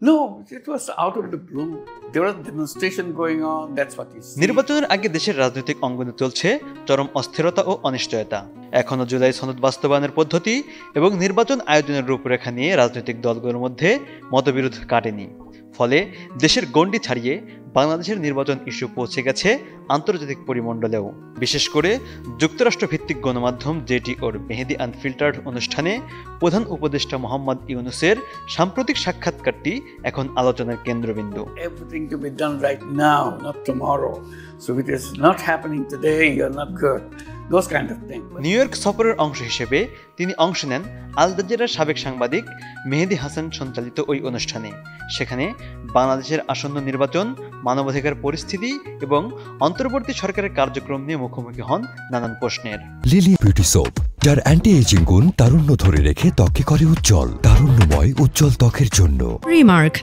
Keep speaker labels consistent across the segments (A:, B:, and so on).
A: No, it was out of the blue. There was a demonstration going on. That's what you see.
B: নির্বাচনের আগে দেশের রাজনৈতিক অঙ্গনে চলছে চরম অস্থিরতা ও অনিশ্চয়তা। এখনো জুলাই সনদ বাস্তবায়নের পদ্ধতি এবং নির্বাচন আয়োজনের রূপরেখা নিয়ে রাজনৈতিক দলগুলোর মধ্যে মতবিরোধ কাটেনি। ফলে দেশের গণ্ডি ছাড়িয়ে বাংলাদেশের নির্বাচন ইস্যু পৌঁছে গেছে আন্তর্জাতিক পরিমণ্ডলেও। বিশেষ করে যুক্তরাষ্ট্র ভিত্তিক গণমাধ্যম জেটিওর মেহেদি আনফিল্টার্ড অনুষ্ঠানে প্রধান উপদেষ্টা মোহাম্মদ ইউনূসের সাম্প্রতিক সাক্ষাৎকারটি এখন আলোচনার কেন্দ্রবিন্দু।
A: Everything to be done right now, not tomorrow. So if it is not happening today, you're not good. Those kind of things.
B: New York সফরের অংশ হিসেবে তিনি অংশ নেন আল জাজিরার সাবেক সাংবাদিক মেহেদি হাসান সঞ্চালিত ওই অনুষ্ঠানে। সেখানে বাংলাদেশের আসন্ন নির্বাচন, মানবাধিকার পরিস্থিতি এবং অন্তর্বর্তী সরকারের কার্যক্রম নিয়ে মুখোমুখি হন নানান প্রশ্নের।
C: লিলি বিউটি সোপ, যার অ্যান্টি এজিং গুণ তারুণ্য ধরে রেখে ত্বকে করে উজ্জ্বল, তারুণ্যময় উজ্জ্বল ত্বকের জন্য।
D: রিমার্ক।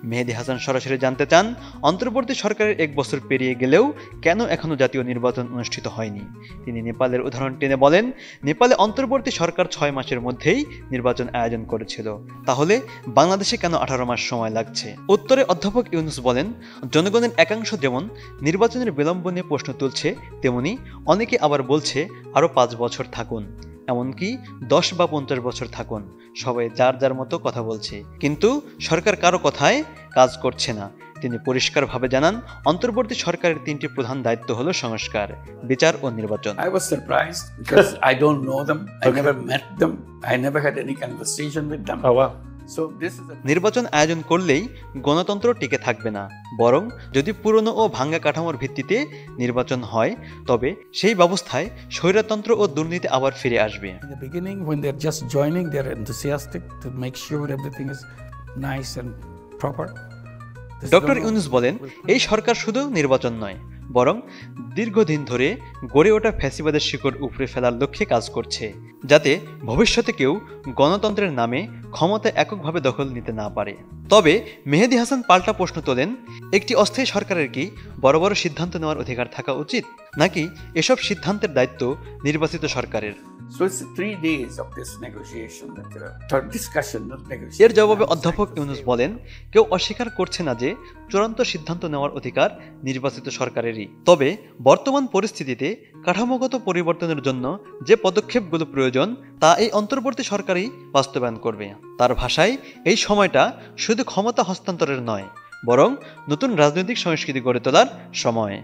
B: মেহেদি হাসান সরাসরি জানতে চান, অন্তর্বর্তী সরকারের 1 বছর পেরিয়ে গেলেও কেন এখনো জাতীয় নির্বাচন অনুষ্ঠিত হয়নি। তিনি নেপালের উদাহরণ টেনে বলেন, নেপালে অন্তর্বর্তী সরকার 6 মাসের মধ্যেই নির্বাচন আয়োজন করেছিল, তাহলে বাংলাদেশে কেন 18 মাস সময় লাগছে? উত্তরে অধ্যাপক ইউনূস বলেন, জনগণের একাংশ যেমন নির্বাচনের বিলম্ব নিয়ে প্রশ্ন তুলছে, তেমনি অনেকে আবার বলছে আরও 5 বছর থাকুন, এমনকি 10 বা 50 বছর থাকুন। সবাই যার যার মতো কথা বলছে, কিন্তু সরকার কারো কথায় কাজ করছে না। তিনি পরিষ্কারভাবে জানান, অন্তর্বর্তী সরকারের 3টি প্রধান দায়িত্ব হলো সংস্কার, বিচার ও নির্বাচন।
A: I was surprised because I don't know them. I never met them. I never had any conversation with them.
B: Oh wow.
A: So this is
B: নির্বাচন আয়োজন করলেই গণতন্ত্র টিকে থাকবে না, বরং যদি পুরনো ও ভাঙ্গা কাঠামোর ভিত্তিতে নির্বাচন হয়, তবে সেই ব্যবস্থায় স্বৈরতন্ত্র ও দুর্নীতি আবার ফিরে আসবে।
A: in the beginning when they're just joining, they're enthusiastic to make sure everything is nice and proper.
B: Doctor Yunus বলেন, এই সরকার শুধু নির্বাচন নয়, বরং দীর্ঘদিন ধরে গড়ে ওঠা ফ্যাসিবাদের শিকড় উপড়ে ফেলার লক্ষ্যে কাজ করছে, যাতে ভবিষ্যতে কেউ গণতন্ত্রের নামে ক্ষমতা এককভাবে দখল নিতে না পারে। তবে মেহেদি হাসান পাল্টা প্রশ্ন তোলেন, একটি অস্থায়ী সরকারের কি বড় বড় সিদ্ধান্ত নেওয়ার অধিকার থাকা উচিত, নাকি এসব সিদ্ধান্তের দায়িত্ব নির্বাচিত সরকারের?
A: So it's 3 days of this negotiation, discussion, not negotiation.
B: এর জবাবে অধ্যাপক ইউনূস বলেন, কেউ অস্বীকার করছে না যে চূড়ান্ত সিদ্ধান্ত নেওয়ার অধিকার নির্বাচিত সরকারেরই। তবে বর্তমান পরিস্থিতিতে কাঠামোগত পরিবর্তনের জন্য যে পদক্ষেপগুলো প্রয়োজন তা এই অন্তর্বর্তী সরকারই বাস্তবায়ন করবে। তার ভাষায়, এই সময়টা শুধু ক্ষমতা হস্তান্তরের নয়, বরং নতুন রাজনৈতিক সংস্কৃতি গড়ে তোলার সময়।